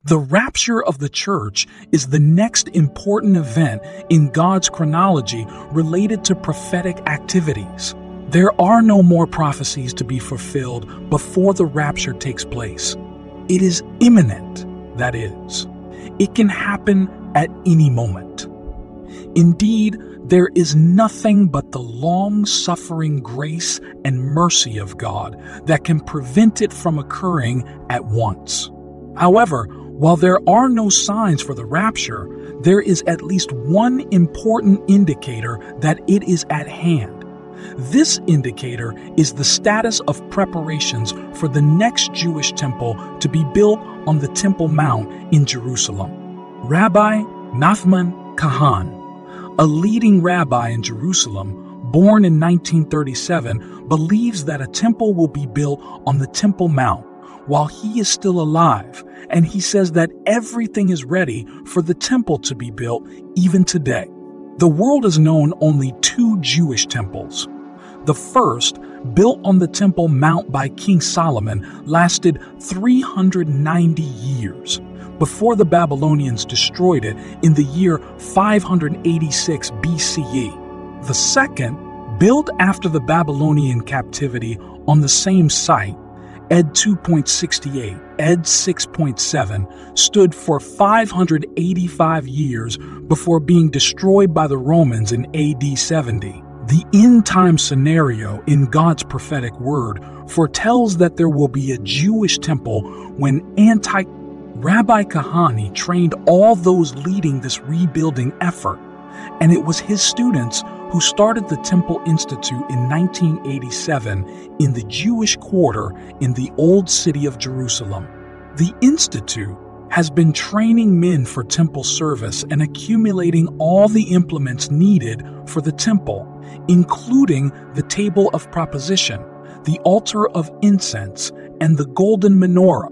The rapture of the church is the next important event in God's chronology related to prophetic activities. There are no more prophecies to be fulfilled before the rapture takes place. It is imminent, that is. It can happen at any moment. Indeed, there is nothing but the long-suffering grace and mercy of God that can prevent it from occurring at once. However, while there are no signs for the rapture, there is at least one important indicator that it is at hand. This indicator is the status of preparations for the next Jewish temple to be built on the Temple Mount in Jerusalem. Rabbi Nachman Kahan, a leading rabbi in Jerusalem, born in 1937, believes that a temple will be built on the Temple Mount while he is still alive, and he says that everything is ready for the temple to be built even today. The world has known only two Jewish temples. The first, built on the Temple Mount by King Solomon, lasted 390 years before the Babylonians destroyed it in the year 586 BCE. The second, built after the Babylonian captivity on the same site, Ed 2.68, Ed 6.7, stood for 585 years before being destroyed by the Romans in AD 70. The end-time scenario in God's prophetic word foretells that there will be a Jewish temple when Rabbi Kahane trained all those leading this rebuilding effort, and it was his students who started the Temple Institute in 1987 in the Jewish quarter in the Old City of Jerusalem. The Institute has been training men for temple service and accumulating all the implements needed for the temple, including the table of proposition, the altar of incense, and the golden menorah.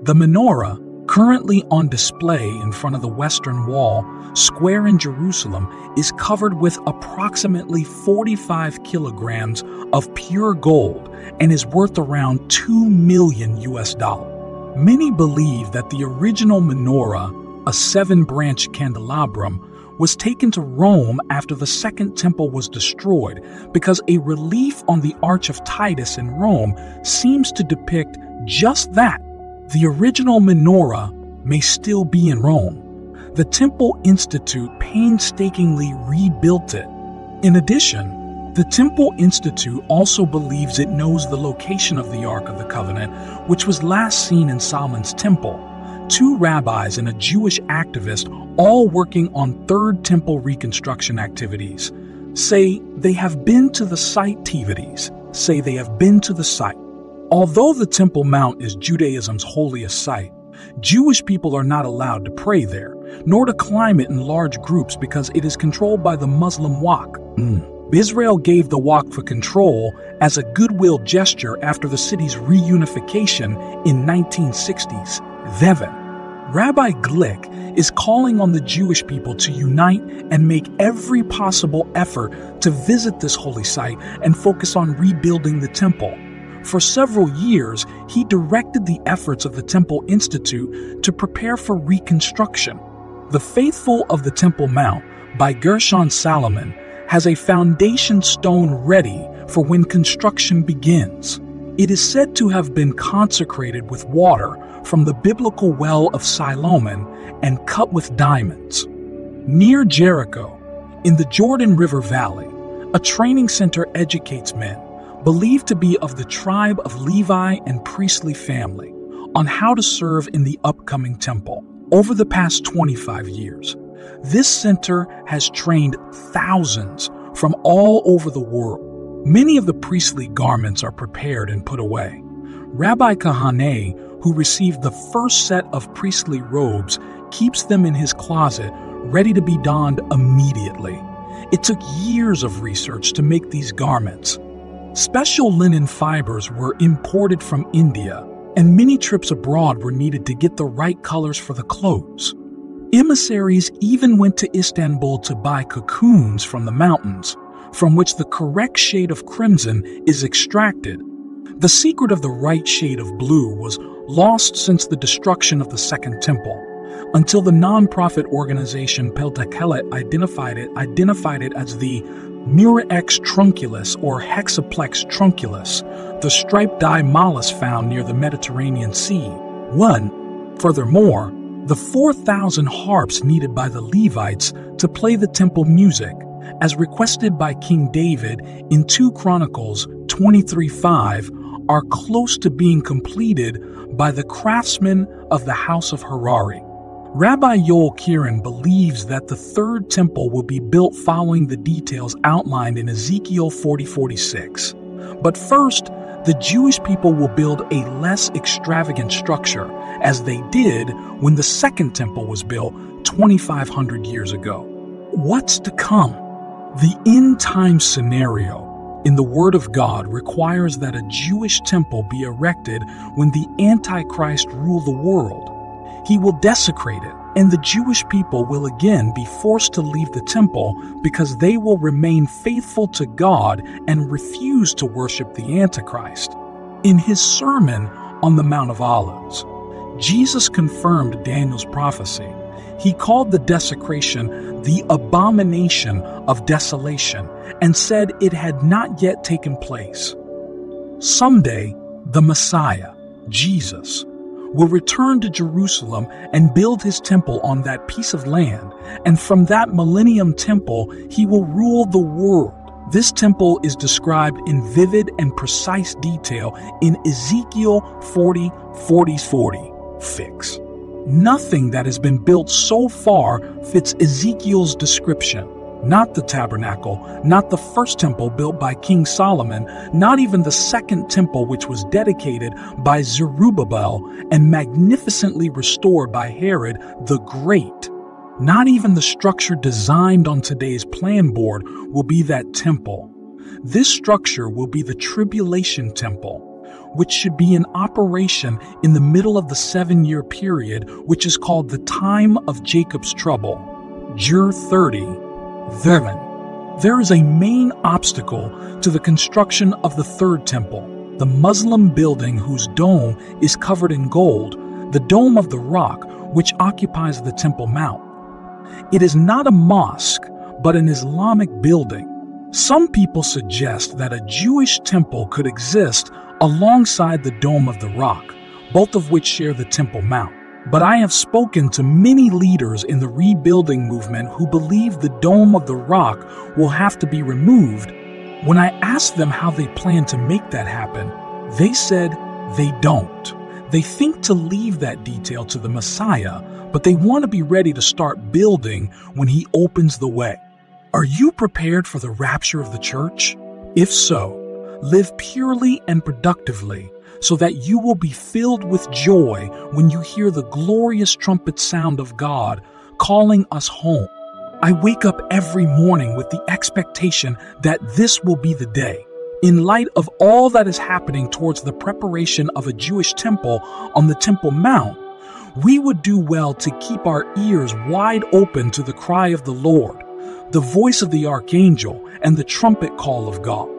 The menorah, currently on display in front of the Western Wall, square in Jerusalem, is covered with approximately 45 kilograms of pure gold and is worth around $2 million. Many believe that the original menorah, a 7-branch candelabrum, was taken to Rome after the Second Temple was destroyed because a relief on the Arch of Titus in Rome seems to depict just that. The original menorah may still be in Rome. The Temple Institute painstakingly rebuilt it. In addition, the Temple Institute also believes it knows the location of the Ark of the Covenant, which was last seen in Solomon's temple. 2 rabbis and a Jewish activist, all working on Third Temple reconstruction activities, say they have been to the site. Although the Temple Mount is Judaism's holiest site, Jewish people are not allowed to pray there, nor to climb it in large groups because it is controlled by the Muslim Waqf. Israel gave the Waqf control as a goodwill gesture after the city's reunification in 1960s. Rabbi Glick is calling on the Jewish people to unite and make every possible effort to visit this holy site and focus on rebuilding the temple. For several years, he directed the efforts of the Temple Institute to prepare for reconstruction. The Faithful of the Temple Mount, by Gershon Salomon, has a foundation stone ready for when construction begins. It is said to have been consecrated with water from the biblical well of Siloam and cut with diamonds. Near Jericho, in the Jordan River Valley, a training center educates men, believed to be of the tribe of Levi and priestly family, on how to serve in the upcoming temple. Over the past 25 years, this center has trained thousands from all over the world. Many of the priestly garments are prepared and put away. Rabbi Kahane, who received the first set of priestly robes, keeps them in his closet, ready to be donned immediately. It took years of research to make these garments. Special linen fibers were imported from India, and many trips abroad were needed to get the right colors for the clothes. Emissaries even went to Istanbul to buy cocoons from the mountains, from which the correct shade of crimson is extracted. The secret of the right shade of blue was lost since the destruction of the Second Temple, until the non-profit organization Peltakelet identified it as the Murex trunculus or Hexaplex trunculus, the striped dye mollusk found near the Mediterranean Sea. Furthermore, the 4,000 harps needed by the Levites to play the temple music, as requested by King David in 2 Chronicles 23:5, are close to being completed by the craftsmen of the house of Harari. Rabbi Yoel Kieran believes that the third temple will be built following the details outlined in Ezekiel 40:46. But first, the Jewish people will build a less extravagant structure, as they did when the Second Temple was built 2,500 years ago. What's to come? The end-time scenario in the Word of God requires that a Jewish temple be erected when the Antichrist rule the world. He will desecrate it, and the Jewish people will again be forced to leave the temple because they will remain faithful to God and refuse to worship the Antichrist. In his sermon on the Mount of Olives, Jesus confirmed Daniel's prophecy. He called the desecration the abomination of desolation and said it had not yet taken place. Someday, the Messiah, Jesus, will return to Jerusalem and build his temple on that piece of land, and from that millennium temple he will rule the world. This temple is described in vivid and precise detail in Ezekiel 40:40. Fix. Nothing that has been built so far fits Ezekiel's description. Not the tabernacle, not the first temple built by King Solomon, not even the second temple which was dedicated by Zerubbabel and magnificently restored by Herod the Great. Not even the structure designed on today's plan board will be that temple. This structure will be the tribulation temple, which should be in operation in the middle of the 7-year period, which is called the time of Jacob's trouble. Jur 30:11. There is a main obstacle to the construction of the third temple, the Muslim building whose dome is covered in gold, the Dome of the Rock, which occupies the Temple Mount. It is not a mosque, but an Islamic building. Some people suggest that a Jewish temple could exist alongside the Dome of the Rock, both of which share the Temple Mount. But I have spoken to many leaders in the rebuilding movement who believe the Dome of the Rock will have to be removed. When I asked them how they plan to make that happen, they said they don't. They think to leave that detail to the Messiah, but they want to be ready to start building when he opens the way. Are you prepared for the rapture of the church? If so, live purely and productively, so that you will be filled with joy when you hear the glorious trumpet sound of God calling us home. I wake up every morning with the expectation that this will be the day. In light of all that is happening towards the preparation of a Jewish temple on the Temple Mount, we would do well to keep our ears wide open to the cry of the Lord, the voice of the archangel, and the trumpet call of God.